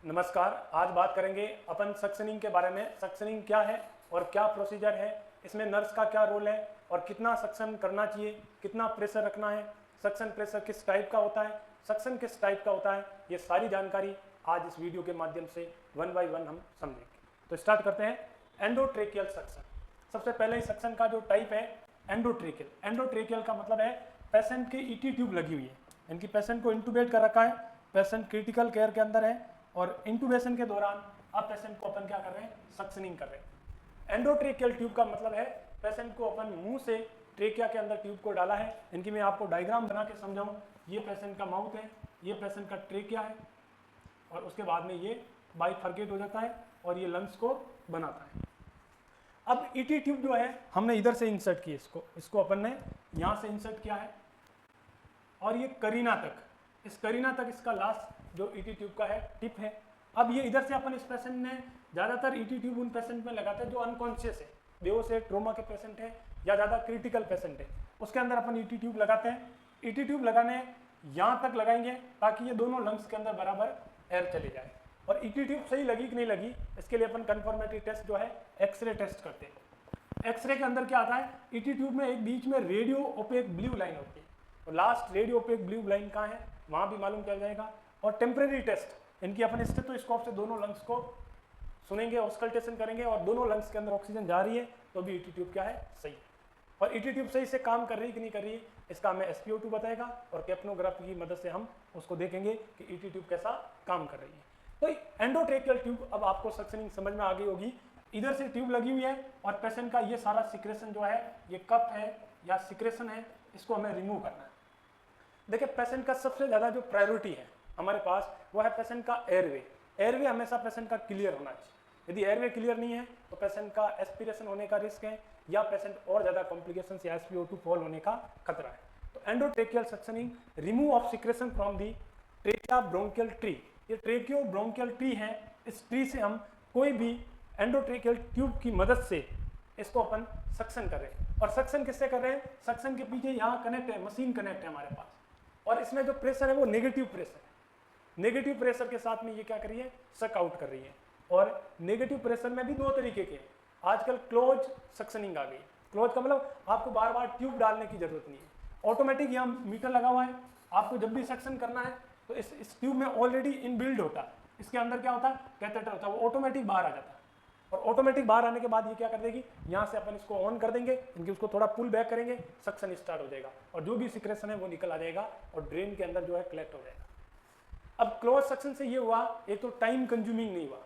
नमस्कार। आज बात करेंगे अपन सक्शनिंग के बारे में। सक्शनिंग क्या है और क्या प्रोसीजर है, इसमें नर्स का क्या रोल है और कितना सक्शन करना चाहिए, कितना प्रेशर रखना है, सक्शन प्रेशर किस टाइप का होता है, सक्शन किस टाइप का होता है, ये सारी जानकारी आज इस वीडियो के माध्यम से वन बाय वन हम समझेंगे। तो स्टार्ट करते हैं। Endotracheal suction. सबसे पहले ही सक्शन का जो टाइप है एंडोट्रेकियल। एंडोट्रेकियल का मतलब है पेशेंट की ईटी ट्यूब लगी हुई है, इनकी पेशेंट को इंटूबेट कर रखा है, पेशेंट क्रिटिकल केयर के अंदर है और इंटूबेशन के दौरान अब पेशेंट को अपन क्या कर रहे हैं, सक्शनिंग कर रहे हैं। एंडोट्रेकियल ट्यूब का मतलब है पेशेंट को अपन मुंह से ट्रेकिया के अंदर ट्यूब को डाला है। इनकी मैं आपको डायग्राम बना के समझाऊं। ये पेशेंट का माउथ है, ये पेशेंट का ट्रेकिया है और उसके बाद में ये बाइफर्केट हो जाता है और ये लंग्स को बनाता है। अब ईटी ट्यूब जो है हमने इधर से इंसर्ट की, इसको अपन ने यहाँ से इंसर्ट किया है और ये करीना तक, इस करीना तक इसका लास्ट जो ईटी ट्यूब का है टिप है। अब ये इधर से अपन इस पेशेंट ने ज़्यादातर ईटी ट्यूब उन पेशेंट में लगाते हैं जो अनकॉन्शियस है, बेहोश है, ट्रोमा के पेशेंट है या ज़्यादा क्रिटिकल पेशेंट है, उसके अंदर अपन ईटी ट्यूब लगाते हैं। ईटी ट्यूब लगाने यहाँ तक लगाएंगे ताकि ये दोनों लंग्स के अंदर बराबर एयर चले जाए। और ईटी ट्यूब सही लगी कि नहीं लगी, इसके लिए अपन कंफर्मेटरी टेस्ट जो है एक्सरे टेस्ट करते हैं। एक्सरे के अंदर क्या आता है, ईटी ट्यूब में एक बीच में रेडियो ओपेक ब्लू लाइन होती है और last radio OPEC blue line कहाँ है वहाँ भी मालूम चल जाएगा। और टेम्परेरी टेस्ट इनकी अपन स्टेथोस्कोप से दोनों लंग्स को सुनेंगे, ऑस्कल्टेशन करेंगे और दोनों लंग्स के अंदर ऑक्सीजन जा रही है तो भी ईटी ट्यूब क्या है, सही है। और ईटी ट्यूब सही से काम कर रही है कि नहीं कर रही है, इसका हमें SpO2 बताएगा और कैप्नोग्राफी की मदद से हम उसको देखेंगे कि ईटी ट्यूब कैसा काम कर रही है। तो एंडोट्रेकियल ट्यूब, अब आपको सक्शनिंग समझ में आ गई होगी। इधर से ट्यूब लगी हुई है और पेशेंट का ये सारा सिक्रेशन जो है, ये कफ है या सिक्रेशन है, इसको हमें रिमूव करना है। देखिए पेशेंट का सबसे ज़्यादा जो प्रायोरिटी है हमारे पास वो है पेशेंट का एयरवे। एयरवे हमेशा पेशेंट का क्लियर होना चाहिए। यदि एयरवे क्लियर नहीं है तो पेशेंट का एस्पिरेशन होने का रिस्क है या पेशेंट और ज़्यादा कॉम्प्लिकेशन या SpO2 फॉल होने का खतरा है। तो endotracheal suctioning, remove of secretion from the trachea bronchial tree. ये ट्रेकियो ब्रोंकियल ट्री है, इस ट्री से हम कोई भी एंडोट्रेकियल ट्यूब की मदद से इसको अपन सक्शन कर रहे हैं। और सक्शन किससे कर रहे हैं, सक्शन के पीछे यहाँ कनेक्ट है, मशीन कनेक्ट है हमारे पास और इसमें जो प्रेशर है वो नेगेटिव प्रेशर है। नेगेटिव प्रेशर के साथ में ये क्या कर रही है, सक आउट कर रही है। और नेगेटिव प्रेशर में भी दो तरीके के हैं। आजकल क्लोज सक्शनिंग आ गई। क्लोज का मतलब आपको बार बार ट्यूब डालने की जरूरत नहीं है, ऑटोमेटिक यहाँ मीटर लगा हुआ है। आपको जब भी सक्शन करना है तो इस ट्यूब में ऑलरेडी इनबिल्ड होता है, इसके अंदर क्या होता है, कैथेटर होता है, वो ऑटोमेटिक बाहर आ जाता है। और ऑटोमेटिक बाहर आने के बाद ये क्या कर देगी, यहाँ से अपन इसको ऑन कर देंगे, इनकी उसको थोड़ा पुल बैक करेंगे, सक्शन स्टार्ट हो जाएगा और जो भी सिक्रेशन है वो निकल आ जाएगा और ड्रेन के अंदर जो है कलेक्ट हो जाएगा। अब क्लोज सक्शन से ये हुआ, एक तो टाइम कंज्यूमिंग नहीं हुआ।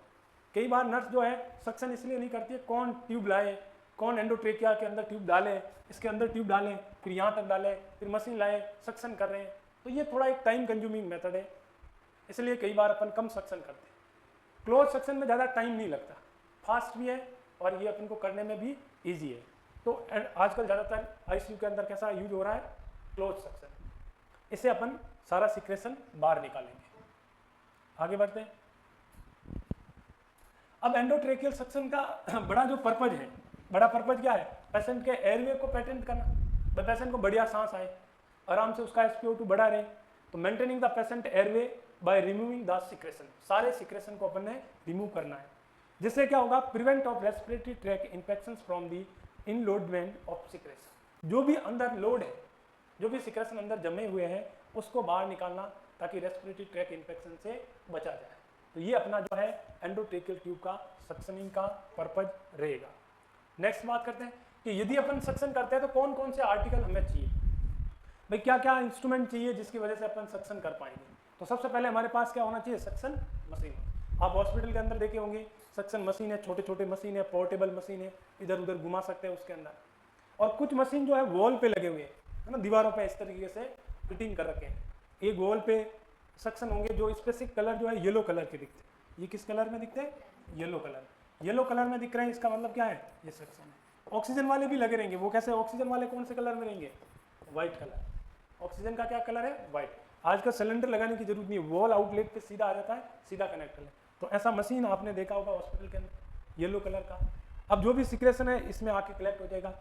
कई बार नर्स जो है सक्शन इसलिए नहीं करती है, कौन ट्यूब लाए, कौन एंडोट्रेकिया के अंदर ट्यूब डालें, इसके अंदर ट्यूब डालें, फिर यहाँ तक डालें, फिर मशीन लाए, सक्शन कर रहे हैं, तो ये थोड़ा एक टाइम कंज्यूमिंग मेथड है, इसलिए कई बार अपन कम सक्शन करते हैं। क्लोज सक्शन में ज़्यादा टाइम नहीं लगता, फास्ट भी है और ये अपन को करने में भी ईजी है। तो आजकल ज़्यादातर ICU के अंदर कैसा यूज हो रहा है, क्लोज सक्शन। इसे अपन सारा सिक्रेशन बाहर निकालेंगे। आगे बढ़ते हैं। अब एंडोट्रेकियल सक्शन का बड़ा जो पर्पज है, बड़ा पर्पज क्या है, पेशेंट के एयरवे को पेटेंट करना, पेशेंट को बढ़िया सांस आए, आराम से उसका SpO2 बढ़ा रहे। तो maintaining the patient airway by removing the secretion, सारे सिक्रेशन को अपन ने रिमूव करना है। जिससे क्या होगा, prevent of respiratory tract infections from the enlodgement of secretion. जो भी अंदर लोड है, जो भी सिक्रेशन अंदर जमे हुए हैं उसको बाहर निकालना ताकि रेस्पिरेटरी ट्रैक इन्फेक्शन से बचा जाए। तो ये अपना जो है एंडोट्रेकियल ट्यूब का सक्शनिंग का पर्पज रहेगा। नेक्स्ट बात करते हैं कि यदि अपन सक्शन करते हैं तो कौन कौन से आर्टिकल हमें चाहिए, भाई क्या क्या इंस्ट्रूमेंट चाहिए जिसकी वजह से अपन सक्शन कर पाएंगे। तो सबसे पहले हमारे पास क्या होना चाहिए, सक्शन मशीन। आप हॉस्पिटल के अंदर देखे होंगे सक्शन मशीन है, छोटे छोटे मशीन है, पोर्टेबल मशीन है, इधर उधर घुमा सकते हैं उसके अंदर। और कुछ मशीन जो है वॉल पे लगे हुए हैं, है ना, दीवारों पे इस तरीके से फिटिंग कर रखे हैं। एक वॉल पे सक्शन होंगे जो स्पेसिफिक कलर जो है येलो कलर के दिखते हैं। ये किस कलर में दिखते हैं, येलो कलर। येलो कलर में दिख रहे हैं, इसका मतलब क्या है, ये सक्शन है। ऑक्सीजन वाले भी लगे रहेंगे, वो कैसे, ऑक्सीजन वाले कौन से कलर में रहेंगे, व्हाइट कलर। ऑक्सीजन का क्या कलर है, व्हाइट। आजकल सिलेंडर लगाने की जरूरत नहीं है, वॉल आउटलेट पे सीधा आ जाता है, सीधा कनेक्ट कर ले। तो ऐसा मशीन आपने देखा होगा हॉस्पिटल के अंदर, येलो कलर का। अब जो भी सिक्रेशन है इसमें आके कलेक्ट हो जाएगा।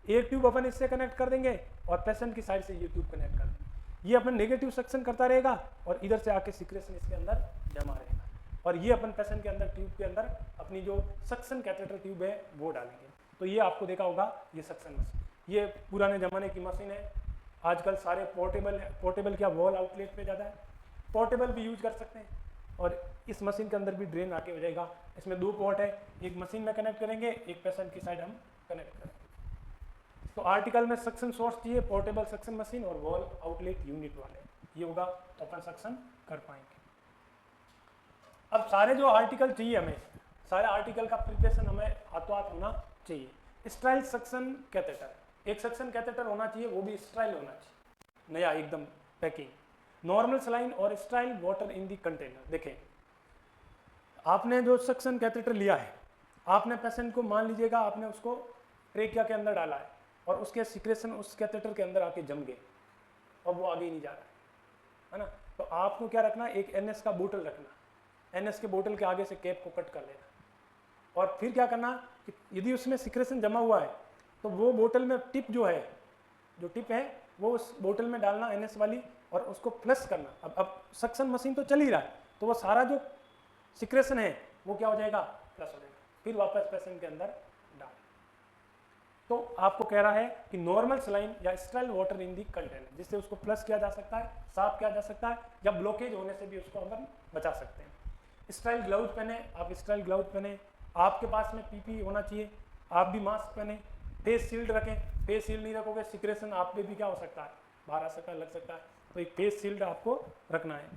एक ट्यूब अपन इससे कनेक्ट कर देंगे और पेशेंट की साइड से ये ट्यूब कनेक्ट कर देंगे। ये अपन नेगेटिव सक्शन करता रहेगा और इधर से आके सिक्रेशन इसके अंदर जमा रहेगा। और ये अपन पेशेंट के अंदर ट्यूब के अंदर अपनी जो सक्शन कैथेटर ट्यूब है वो डालेंगे। तो ये आपको देखा होगा ये सक्शन मशीन, ये पुराने ज़माने की मशीन है। आजकल सारे पोर्टेबल है, पोर्टेबल क्या वॉल आउटलेट पे ज़्यादा है, पोर्टेबल भी यूज कर सकते हैं। और इस मशीन के अंदर भी ड्रेन आके हो जाएगा। इसमें 2 पोर्ट है, एक मशीन में कनेक्ट करेंगे, एक पेशेंट की साइड हम कनेक्ट करेंगे। तो आर्टिकल में सक्शन सोर्स चाहिए, पोर्टेबल सक्शन मशीन और वॉल आउटलेट यूनिट वाले, ये होगा तो अपन सक्शन कर पाएंगे। अब सारे जो आर्टिकल चाहिए हमें, सारे आर्टिकल का प्रिपरेशन हमें हाथों हाथ होना चाहिए। स्टाइल सक्शन कैथेटर, एक सक्शन कैथेटर होना चाहिए, वो भी स्टाइल होना चाहिए, नया एकदम पैकिंग। नॉर्मल सलाइन और style water in the container. देखें, आपने जो सक्शन कैथेटर लिया है, आपने पेशेंट को मान लीजिएगा आपने उसको ट्रेकिया के अंदर डाला है और उसके सिक्रेशन उस कैथेटर के अंदर आके जम गए और वो आगे ही नहीं जा रहा है ना। तो आपको क्या रखना, एक NS का बोतल रखना, NS के बोतल के आगे से कैप को कट कर लेना और फिर क्या करना कि यदि उसमें सिक्रेशन जमा हुआ है तो वो बोतल में टिप जो है, जो टिप है वो उस बोतल में डालना NS वाली और उसको फ्लश करना। अब सक्शन मशीन तो चल ही रहा है, तो वो सारा जो सिक्रेशन है वो क्या हो जाएगा, फ्लश हो जाएगा, फिर वापस पेशेंट के अंदर डाल। तो आपको कह रहा है कि नॉर्मल सलाइन या style water in the container, जिससे उसको फ्लश किया जा सकता है, साफ किया जा सकता है, या ब्लॉकेज होने से भी उसको हम बचा सकते हैं। स्टाइल ग्लव्स पहने, आप स्टाइल ग्लव्स पहने, आपके पास में PP होना चाहिए, आप भी मास्क पहने, फेस शील्ड रखें। फेस शील्ड नहीं रखोगे सिक्रेशन आप पे भी क्या हो सकता है, बाहर आ सकता है, लग सकता है, तो एक फेस शील्ड आपको रखना है।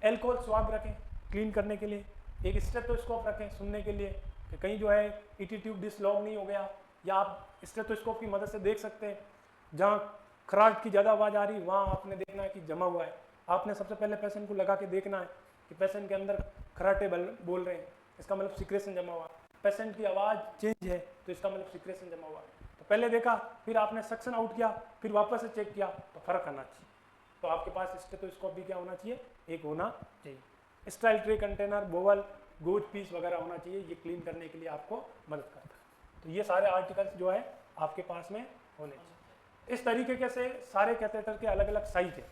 एल्कोहल स्वाब रखें क्लीन करने के लिए, एक स्टेथोस्कोप रखें सुनने के लिए कि कहीं जो है ET ट्यूब डिसलॉग नहीं हो गया, या आप स्टेथोस्कोप की मदद से देख सकते हैं जहाँ खराट की ज़्यादा आवाज़ आ रही वहाँ आपने देखना है कि जमा हुआ है। आपने सबसे पहले पेशेंट को लगा के देखना है कि पेशेंट के अंदर खराटे बोल रहे हैं, इसका मतलब सिक्रेशन जमा हुआ। पेशेंट की आवाज़ चेंज है तो इसका मतलब सिक्रेशन जमा हुआ। तो पहले देखा, फिर आपने सक्शन आउट किया, फिर वापस से चेक किया, तो फर्क आना चाहिए। तो आपके पास स्टेथोस्कोप भी क्या होना चाहिए, एक होना चाहिए। Style tray container, bowl, gauze piece वगैरह होना चाहिए, ये क्लीन करने के लिए आपको मदद करता है। तो ये सारे आर्टिकल्स जो है आपके पास में होने चाहिए। इस तरीके से सारे कैथेटर के अलग अलग साइज है।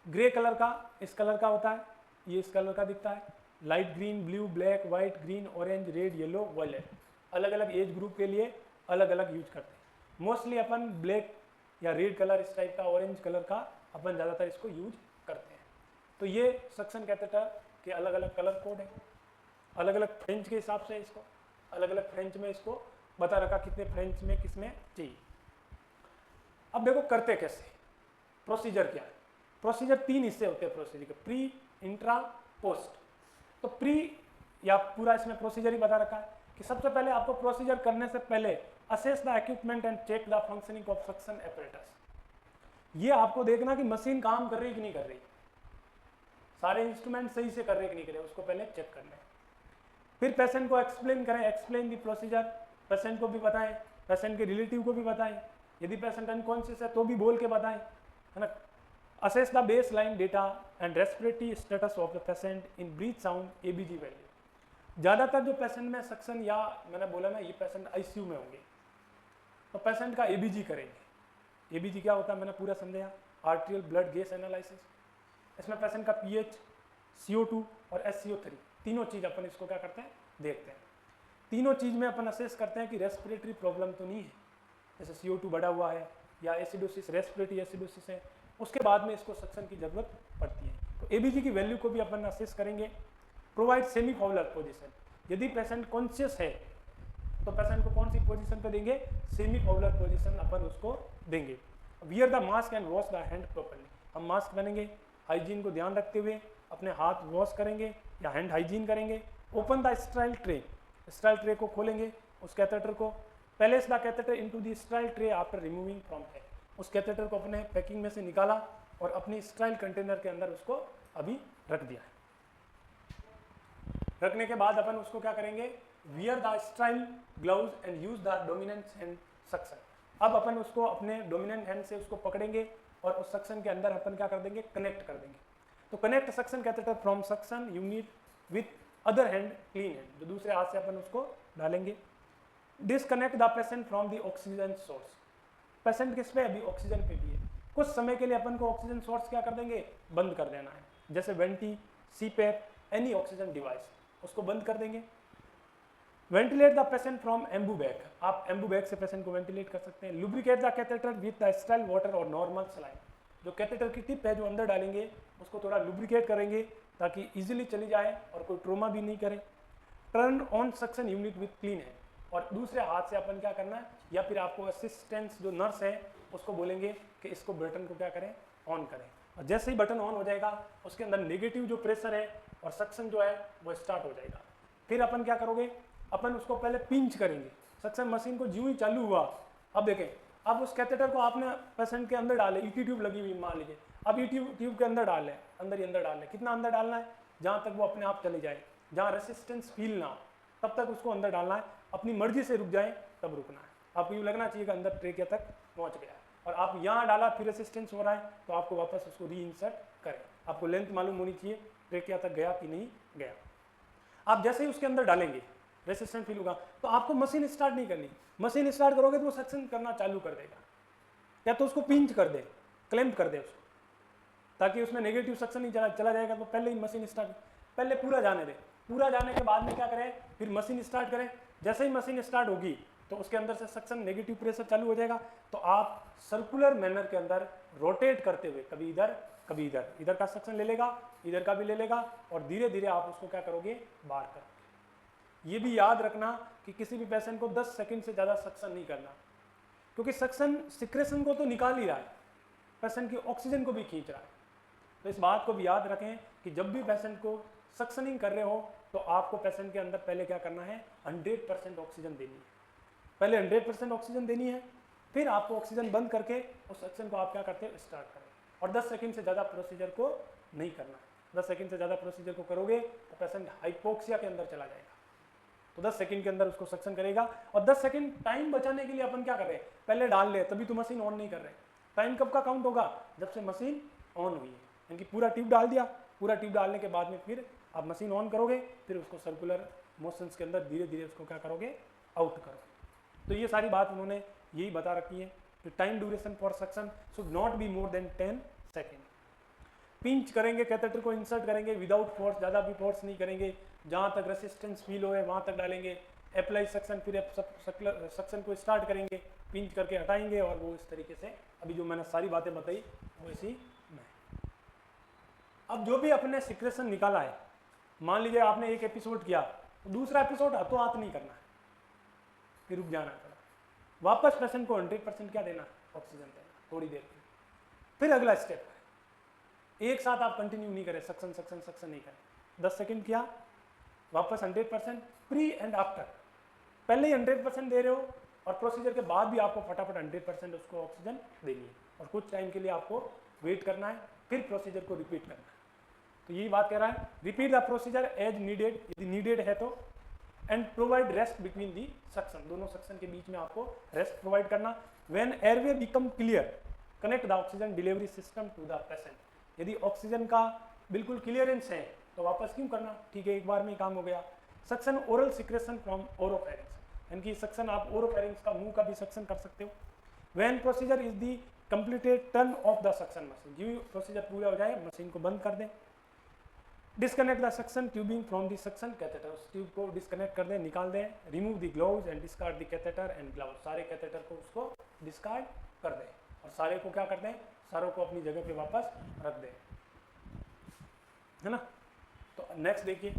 ग्रे कलर का इस कलर का होता है, ये इस कलर का दिखता है, light green, blue, black, white, green, orange, red, yellow, violet, अलग अलग एज ग्रुप के लिए अलग अलग यूज करते हैं। मोस्टली अपन ब्लैक या रेड कलर इस टाइप का, ऑरेंज कलर का अपन ज़्यादातर इसको यूज करते हैं। तो ये सक्शन कैथेटर के अलग अलग कलर कोड है, अलग अलग फ्रेंच के हिसाब से इसको अलग अलग फ्रेंच में इसको बता रखा कितने फ्रेंच में किसमें चाहिए। अब देखो करते कैसे, प्रोसीजर क्या है। प्रोसीजर 3 हिस्से होते हैं प्रोसीजर के, प्री, इंट्रा, पोस्ट। तो प्री या पूरा इसमें प्रोसीजर ही बता रखा है कि सबसे पहले आपको प्रोसीजर करने से पहले assess the equipment and check the functioning of suction apparatus. ये आपको देखना कि मशीन काम कर रही है कि नहीं कर रही, सारे इंस्ट्रूमेंट सही से कर रहे कि नहीं कर रहे, उसको पहले चेक कर लें। फिर पेशेंट को एक्सप्लेन करें, एक्सप्लेन दी प्रोसीजर, पेशेंट को भी बताएं, पेशेंट के रिलेटिव को भी बताएं, यदि पेशेंट अनकॉन्शियस है तो भी बोल के बताएं, है ना। Assess the base line data and respiratory status of the patient in breath sound ABG value. ज़्यादातर जो पेशेंट में सक्शन या मैंने बोला ना ये पेशेंट ICU में होंगे तो पेशेंट का ABG करेंगे। ABG क्या होता है मैंने पूरा समझाया, आर्टेरियल ब्लड गैस एनालिसिस। इसमें पेशेंट का pH, CO2 और SCO3 तीनों चीज़ अपन इसको क्या करते हैं, देखते हैं। तीनों चीज़ में अपन असेस करते हैं कि रेस्पिरेटरी प्रॉब्लम तो नहीं है, जैसे CO2 बढ़ा हुआ है या एसिडोसिस, रेस्पिरेटरी एसिडोसिस है, उसके बाद में इसको सक्शन की जरूरत पड़ती है। तो ABG की वैल्यू को भी अपन असेस करेंगे। प्रोवाइड सेमी फाउलर पोजीशन, यदि पेशेंट कॉन्शियस है तो पेशेंट को कौन सी पोजीशन पे देंगे, सेमी फाउलर पोजीशन अपन उसको देंगे। Wear the mask and wash the hand properly, हम मास्क पहनेंगे, हाइजीन को ध्यान रखते हुए अपने हाथ वॉश करेंगे या हैंड हाइजीन करेंगे। Open the style tray, style tray को खोलेंगे, उस कैथेटर को place the catheter into the style tray after removing from tray, उस कैथेटर को अपने पैकिंग में से निकाला और अपनी स्टाइल कंटेनर के अंदर उसको अभी रख दिया है। रखने के बाद अपन उसको क्या करेंगे, wear the style gloves and use the dominant hand suction. अब अपन उसको अपने डोमिनेंट हैंड से उसको पकड़ेंगे और उस सक्शन के अंदर अपन क्या कर देंगे, कनेक्ट कर देंगे। तो connect suction catheter from suction unit with other hand clean hand, जो दूसरे हाथ से अपन उसको डालेंगे। Disconnect the patient from the oxygen source, patient किस पे, अभी ऑक्सीजन पे भी है, कुछ समय के लिए अपन को ऑक्सीजन सोर्स क्या कर देंगे, बंद कर देना है। जैसे vanity, CPAP any oxygen device, उसको बंद कर देंगे। Ventilate the patient from Anbu bag, आप एम्बू बैग से पेशेंट को वेंटिलेट कर सकते हैं। Lubricate the catheter with the style water और नॉर्मल सलाइन, जो कैथेटर की टिप है जो अंदर डालेंगे उसको थोड़ा लुब्रिकेट करेंगे ताकि इजीली चली जाए और कोई ट्रोमा भी नहीं करे। Turn on suction unit with clean है, और दूसरे हाथ से अपन क्या करना है, या फिर आपको असिस्टेंट जो नर्स है उसको बोलेंगे कि इसको बटन को क्या करें, ऑन करें। और जैसे ही बटन ऑन हो जाएगा उसके अंदर नेगेटिव जो प्रेशर है और सक्शन जो है वो स्टार्ट हो जाएगा। फिर अपन क्या करोगे, अपन उसको पहले पिंच करेंगे। सक्शन मशीन को ज्यों ही चालू हुआ, अब देखें, अब उस कैथेटर को आपने पेशेंट के अंदर डाले, ईटी ट्यूब लगी हुई मान लीजिए, अब ईटी ट्यूब के अंदर डाल लें, अंदर ही अंदर डाल लें। कितना अंदर डालना है, जहाँ तक वो अपने आप चले जाए, जहाँ रेसिस्टेंस फील ना हो तब तक उसको अंदर डालना है। अपनी मर्जी से रुक जाए तब रुकना है। आपको यूँ लगना चाहिए कि अंदर ट्रेकिया तक पहुँच गया है, और आप यहाँ डाला फिर रेसिस्टेंस हो रहा है तो आपको वापस उसको री इंसर्ट करें। आपको लेंथ मालूम होनी चाहिए ट्रेकिया तक गया कि नहीं गया। आप जैसे ही उसके अंदर डालेंगे रेसिस्टेंस फील होगा तो आपको मशीन स्टार्ट नहीं करनी। मशीन स्टार्ट करोगे तो वो सक्शन करना चालू कर देगा, या तो उसको पिंच कर दे, क्लैंप कर दे उसको, ताकि उसमें नेगेटिव सक्शन नहीं चला जाएगा। तो पहले ही मशीन स्टार्ट, पहले पूरा जाने दे, पूरा जाने के बाद में क्या करें, फिर मशीन स्टार्ट करें। जैसे ही मशीन स्टार्ट होगी तो उसके अंदर से सक्शन नेगेटिव प्रेशर चालू हो जाएगा। तो आप सर्कुलर मैनर के अंदर रोटेट करते हुए कभी इधर कभी इधर, इधर का सक्शन ले लेगा, इधर का भी ले लेगा, और धीरे धीरे आप उसको क्या करोगे, बाहर करोगे। ये भी याद रखना कि किसी भी पेशेंट को 10 सेकंड से ज़्यादा सक्शन नहीं करना, क्योंकि सक्शन सिक्रेशन को तो निकाल ही रहा है, पेशेंट की ऑक्सीजन को भी खींच रहा है। तो इस बात को भी याद रखें कि जब भी पेशेंट को सक्शनिंग कर रहे हो तो आपको पेशेंट के अंदर पहले क्या करना है, 100% ऑक्सीजन देनी है। पहले 100% ऑक्सीजन देनी है, फिर आपको ऑक्सीजन बंद करके उस सक्शन को आप क्या करते हो, स्टार्ट करें। और 10 सेकंड से ज़्यादा प्रोसीजर को नहीं करना है। 10 सेकंड से ज़्यादा प्रोसीजर को करोगे तो पेशेंट हाइपोक्सिया के अंदर चला जाएगा। तो 10 सेकंड के अंदर उसको सक्शन करेगा। और 10 सेकंड टाइम बचाने के लिए अपन क्या कर रहे हैं, पहले डाल ले, तभी तो मशीन ऑन नहीं कर रहे। टाइम कब का काउंट होगा, जब से मशीन ऑन हुई है, यानी पूरा ट्यूब डाल दिया। पूरा ट्यूब डालने के बाद में फिर आप मशीन ऑन करोगे, फिर उसको सर्कुलर मोशंस के अंदर धीरे धीरे उसको क्या करोगे, आउट करोगे। तो ये सारी बात उन्होंने यही बता रखी है कि time duration for suction should not be more than 10 second. Pinch करेंगे, कैथेटर को इंसर्ट करेंगे विदाउट फोर्स, ज़्यादा भी फोर्स नहीं करेंगे, जहाँ तक रेसिस्टेंस फील हो वहाँ तक डालेंगे। अप्लाई सक्शन, फिर सक्शन को स्टार्ट करेंगे, पिंच करके हटाएंगे, और वो इस तरीके से अभी जो मैंने सारी बातें बताई वो इसी में। अब जो भी अपने सिक्रेशन निकाला है, मान लीजिए आपने एक एपिसोड किया तो दूसरा एपिसोड हाथों हाथ नहीं करना है, फिर रुक जाना है, वापस पेशेंट को 100% क्या देना, ऑक्सीजन देना थोड़ी देर के, फिर अगला स्टेप करें। एक साथ आप कंटिन्यू नहीं करें, सक्शन सक्शन सक्शन नहीं करें। 10 सेकंड किया, वापस 100%, प्री एंड आफ्टर। पहले ही 100% दे रहे हो और प्रोसीजर के बाद भी आपको फटाफट 100% उसको ऑक्सीजन देनी है, और कुछ टाइम के लिए आपको वेट करना है, फिर प्रोसीजर को रिपीट करना है। तो यही बात कह रहा है, repeat the procedure as needed, यदि नीडेड है तो, and provide rest between the suction, दोनों सक्शन के बीच में आपको रेस्ट प्रोवाइड करना। When airway become clear, connect the oxygen delivery system to the patient. यदि ऑक्सीजन का बिल्कुल क्लियरेंस है तो वापस क्यों करना, ठीक है, एक बार में ही काम हो गया। Suction oral secretion from oropharynx, यानी कि सक्शन आप ओरोफेरिंग्स का, मुंह का भी सक्शन कर सकते हो। When procedure is the completed, turn off the suction machine, जो प्रोसीजर पूरा हो जाए मशीन को बंद कर दें। Disconnect the suction tubing from the suction catheter, उस ट्यूब को डिस्कनेक्ट कर दें, निकाल दें। Remove the gloves and discard the catheter and gloves, सारे कैथेटर को उसको डिस्कार्ड कर दें, और सारे को क्या कर दें, सारों को अपनी जगह पे वापस रख दें, है ना। तो नेक्स्ट देखिए,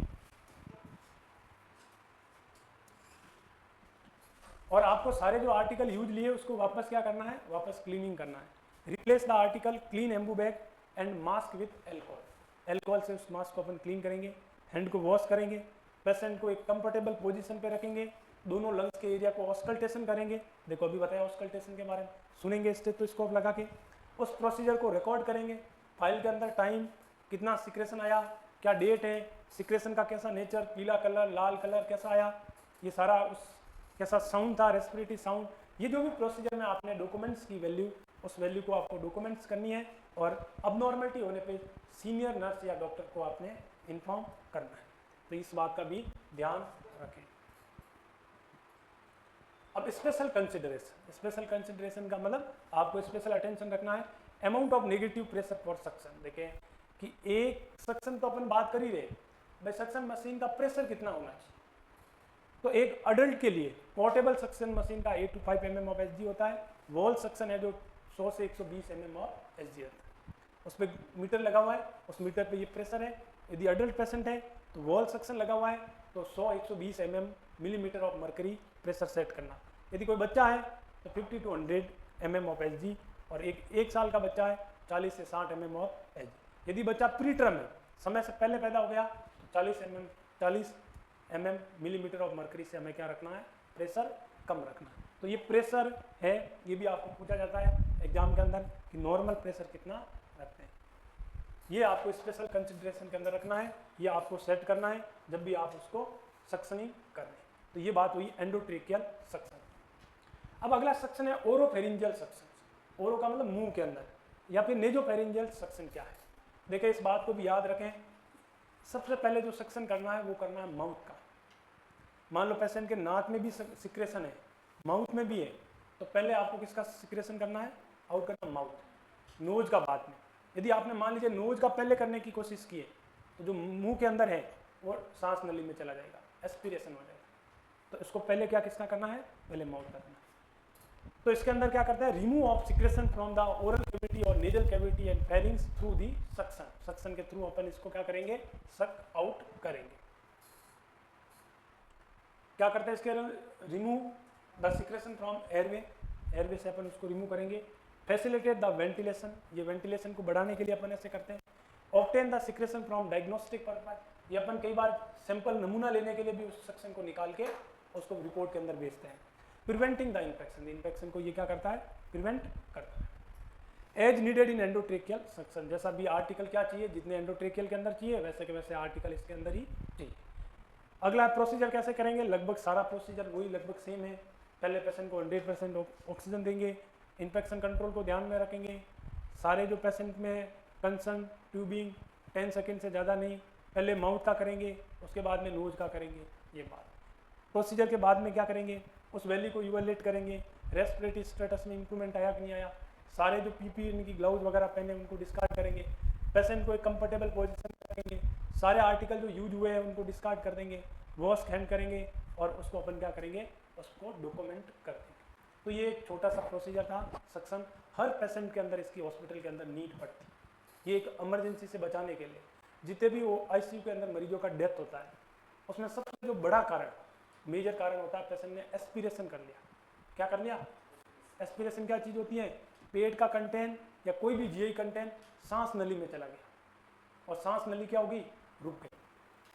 और आपको सारे जो आर्टिकल यूज लिए उसको वापस क्या करना है, वापस क्लीनिंग करना है। Replace the article, clean Anbu bag and mask with alcohol, alcohol से उस मास्क को अपन क्लीन करेंगे। हैंड को वॉश करेंगे, पेशेंट को एक कंफर्टेबल पोजीशन पे रखेंगे, दोनों लंग्स के एरिया को ऑस्कल्टेशन करेंगे। देखो अभी बताया ऑस्कल्टेशन के बारे में, सुनेंगे स्टेथोस्कोप लगा के, उस प्रोसीजर को रिकॉर्ड करेंगे। फाइल के अंदर टाइम, कितना सिक्रेशन आया, क्या डेट है, सिक्रेशन का कैसा नेचर, पीला कलर, लाल कलर कैसा आया, ये सारा, उस कैसा साउंड था, रेस्पिरेटरी साउंड, ये जो भी प्रोसीजर में आपने डॉक्यूमेंट्स की वैल्यू, उस वैल्यू को आपको डॉक्यूमेंट्स करनी है, और अबनॉर्मलिटी होने पे सीनियर नर्स या डॉक्टर को आपने इन्फॉर्म करना है। तो इस बात का भी ध्यान रखें। अब स्पेशल कंसिडरेशन का मतलब आपको स्पेशल अटेंशन रखना है। Amount of negative pressure for suction, देखें कि एक सक्शन तो अपन बात कर ही रहे, भाई सक्शन मशीन का प्रेशर कितना होना चाहिए। तो एक अडल्ट के लिए पोर्टेबल सक्शन मशीन का 8 to 5 mm ऑफ एच होता है। वॉल सक्शन है जो 100 से 120 mm ऑफ एच होता है। उस पर मीटर लगा हुआ है, उस मीटर पे ये प्रेशर है। यदि अडल्ट पेशेंट है तो वॉल सक्शन लगा हुआ है, तो 100-120 millimetre of mercury pressure set करना। यदि कोई बच्चा है तो 50 to 100 mm ऑफ एच, और एक साल का बच्चा है 40 से 60 mm ऑफ एच। यदि बच्चा प्री टर्म है, समय से पहले पैदा हो गया, तो 40 mm मिलीमीटर ऑफ मर्करी से हमें क्या रखना है, प्रेशर कम रखना है। तो ये प्रेशर है, ये भी आपको पूछा जाता है एग्जाम के अंदर कि नॉर्मल प्रेशर कितना रखते हैं। ये आपको स्पेशल कंसिडरेशन के अंदर रखना है, ये आपको सेट करना है जब भी आप उसको सक्शनिंग कर रहे हैं। तो ये बात हुई एंडोट्रेकियल सक्शन। अब अगला सक्शन है ओरोफेरिंजियल सक्शन। ओरो का मतलब मुंह के अंदर, या फिर नेजोफेरिंजियल सक्शन क्या है। देखिए इस बात को भी याद रखें, सबसे पहले जो सक्शन करना है वो करना है माउथ का। मान लो पेशेंट के नाक में भी सिक्रेशन है, माउथ में भी है, तो पहले आपको किसका सिक्रेशन करना है, आउट करना माउथ, नोज का बाद में। यदि आपने मान लीजिए नोज का पहले करने की कोशिश की है, तो जो मुंह के अंदर है वो सांस नली में चला जाएगा, एस्पिरेशन हो जाएगा। तो इसको पहले क्या किसका करना है, पहले माउथ का करना है। तो इसके अंदर क्या करता है, remove of secretion from the oral cavity और nasal cavity and pharynx through the suction. Suction के थ्रू अपन इसको क्या करेंगे, सक आउट करेंगे। क्या करते हैं इसके, remove the secretion from airway, airway से अपन उसको रिमूव करेंगे। फैसिलिटेट द वेंटिलेशन, ये वेंटिलेशन को बढ़ाने के लिए अपन ऐसे करते हैं। Obtain the secretion from diagnostic purpose, ये अपन कई बार सैंपल नमूना लेने के लिए भी उस सक्शन को निकाल के उसको रिपोर्ट के अंदर भेजते हैं। प्रिवेंटिंग द इन्फेक्शन, इन्फेक्शन को ये क्या करता है, प्रिवेंट करता है। As needed in endotracheal suction, जैसा भी आर्टिकल क्या चाहिए, जितने एंडोट्रेकियल के अंदर चाहिए वैसे के वैसे आर्टिकल इसके अंदर ही चाहिए। अगला प्रोसीजर कैसे करेंगे, लगभग सारा प्रोसीजर वही लगभग सेम है। पहले पेशेंट को 100% ऑक्सीजन देंगे, इन्फेक्शन कंट्रोल को ध्यान में रखेंगे। सारे जो पेशेंट में कंसन ट्यूबिंग 10 सेकेंड से ज़्यादा नहीं, पहले माउथ का करेंगे, उसके बाद में नोज का करेंगे। ये बात प्रोसीजर के बाद में क्या करेंगे, उस वैल्यू को इवैल्यूएट करेंगे, रेस्पिरेटरी स्टेटस में इंप्रूवमेंट आया कि नहीं आया। सारे जो पीपी इनकी ग्लव्स वगैरह पहने उनको डिस्कार्ड करेंगे, पेशेंट को एक कंफर्टेबल पोजीशन में रखेंगे, सारे आर्टिकल जो यूज हुए हैं उनको डिस्कार्ड कर देंगे, वॉश हैंड करेंगे और उसको अपन क्या करेंगे, उसको डॉक्यूमेंट कर देंगे। तो ये एक छोटा सा प्रोसीजर था सक्शन। हर पेशेंट के अंदर इसकी हॉस्पिटल के अंदर नीड पड़ती। ये एक इमरजेंसी से बचाने के लिए, जितने भी वो आईसीयू के अंदर मरीजों का डेथ होता है उसमें सबसे जो बड़ा कारण, मेजर कारण होता है, पेशेंट ने एस्पिरेशन कर लिया। क्या कर लिया, एस्पिरेशन क्या चीज़ होती है, पेट का कंटेंट या कोई भी जीआई कंटेंट सांस नली में चला गया, और सांस नली क्या होगी, रुक गई।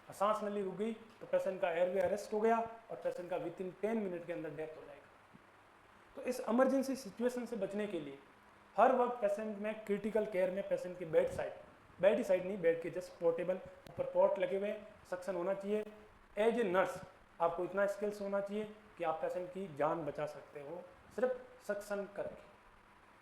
और सांस नली रुक गई तो पेशेंट का एयरवे अरेस्ट हो गया और पेशेंट का विदिन 10 मिनट के अंदर डेथ हो जाएगा। तो इस इमरजेंसी सिचुएशन से बचने के लिए हर वक्त पेशेंट में क्रिटिकल केयर में पेशेंट के बेड ही साइड नहीं, बेड के जस्ट पोर्टेबल ऊपर पॉट लगे हुए सक्शन होना चाहिए। एज ए नर्स आपको इतना स्किल्स होना चाहिए कि आप पेशेंट की जान बचा सकते हो सिर्फ सक्शन करके।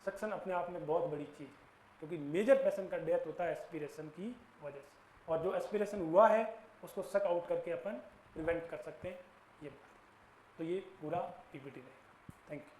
सक्शन अपने आप में बहुत बड़ी चीज़ है, क्योंकि मेजर पेशेंट का डेथ होता है एस्पिरेशन की वजह से, और जो एस्पिरेशन हुआ है उसको सक आउट करके अपन प्रिवेंट कर सकते हैं। ये बात, तो ये पूरा पीपीटी रहेगा। Thank you.